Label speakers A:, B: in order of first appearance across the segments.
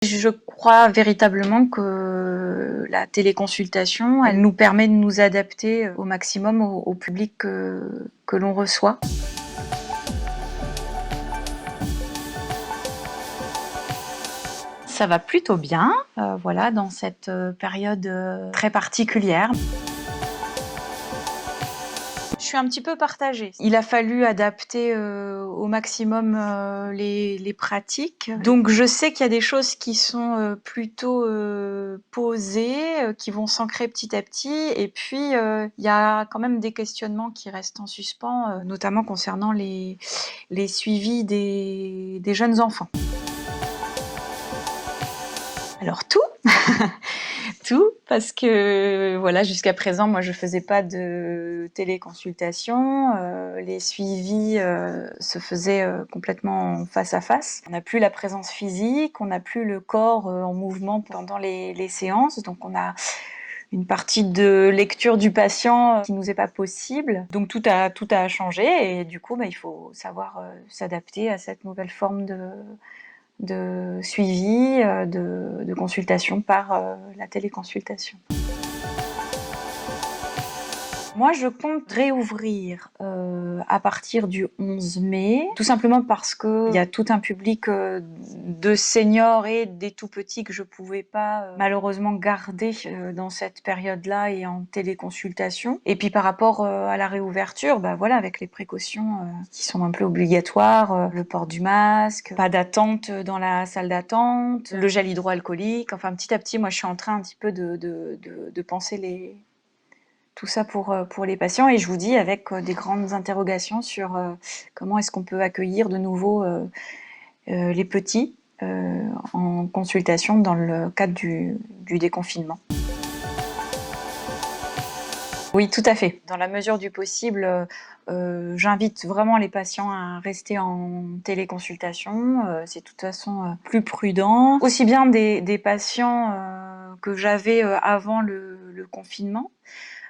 A: Je crois véritablement que la téléconsultation, elle nous permet de nous adapter au maximum au public que l'on reçoit. Ça va plutôt bien, voilà, dans cette période très particulière. Je suis un petit peu partagée. Il a fallu adapter au maximum les pratiques. Donc je sais qu'il y a des choses qui sont plutôt posées, qui vont s'ancrer petit à petit. Et puis il y a quand même des questionnements qui restent en suspens, notamment concernant les suivis des jeunes enfants. Alors tout tout, parce que voilà, jusqu'à présent, moi, je faisais pas de téléconsultation. Les suivis se faisaient complètement face à face. On n'a plus la présence physique, on n'a plus le corps en mouvement pendant les séances, donc on a une partie de lecture du patient qui nous est pas possible. Donc tout a changé et du coup, il faut savoir s'adapter à cette nouvelle forme de suivi, de consultation par la téléconsultation. Moi, je compte réouvrir à partir du 11 mai, tout simplement parce qu'il y a tout un public de seniors et des tout-petits que je pouvais pas malheureusement garder dans cette période-là et en téléconsultation. Et puis par rapport à la réouverture, voilà, avec les précautions qui sont un peu obligatoires, le port du masque, pas d'attente dans la salle d'attente, le gel hydroalcoolique, enfin petit à petit, moi je suis en train un petit peu de penser tout ça pour les patients, et je vous dis avec des grandes interrogations sur comment est-ce qu'on peut accueillir de nouveau les petits en consultation dans le cadre du déconfinement. Oui, tout à fait. Dans la mesure du possible, j'invite vraiment les patients à rester en téléconsultation. C'est de toute façon plus prudent. Aussi bien des patients que j'avais avant le confinement,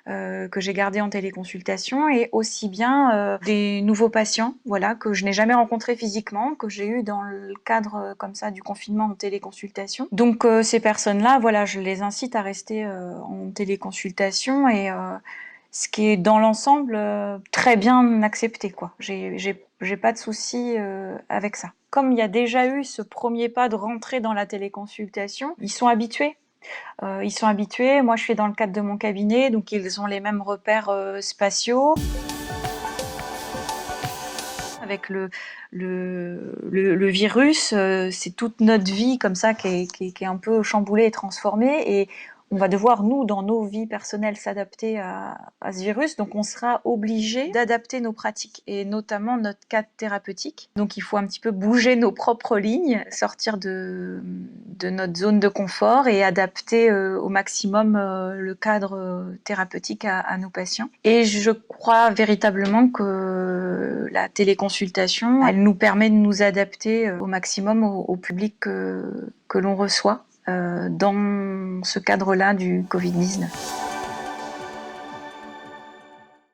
A: que j'ai gardé en téléconsultation, et aussi bien des nouveaux patients, voilà, que je n'ai jamais rencontrés physiquement, que j'ai eu dans le cadre comme ça du confinement en téléconsultation. Donc ces personnes-là, voilà, je les incite à rester en téléconsultation, et ce qui est dans l'ensemble très bien accepté, quoi. J'ai pas de souci avec ça. Comme il y a déjà eu ce premier pas de rentrer dans la téléconsultation, ils sont habitués. Moi je suis dans le cadre de mon cabinet, donc ils ont les mêmes repères spatiaux. Avec le virus, c'est toute notre vie comme ça qui est un peu chamboulée et transformée, et on va devoir, nous, dans nos vies personnelles, s'adapter à ce virus. Donc on sera obligé d'adapter nos pratiques, et notamment notre cadre thérapeutique. Donc il faut un petit peu bouger nos propres lignes, sortir de notre zone de confort et adapter au maximum le cadre thérapeutique à nos patients. Et je crois véritablement que la téléconsultation, elle nous permet de nous adapter au maximum au public que l'on reçoit dans ce cadre-là du Covid-19.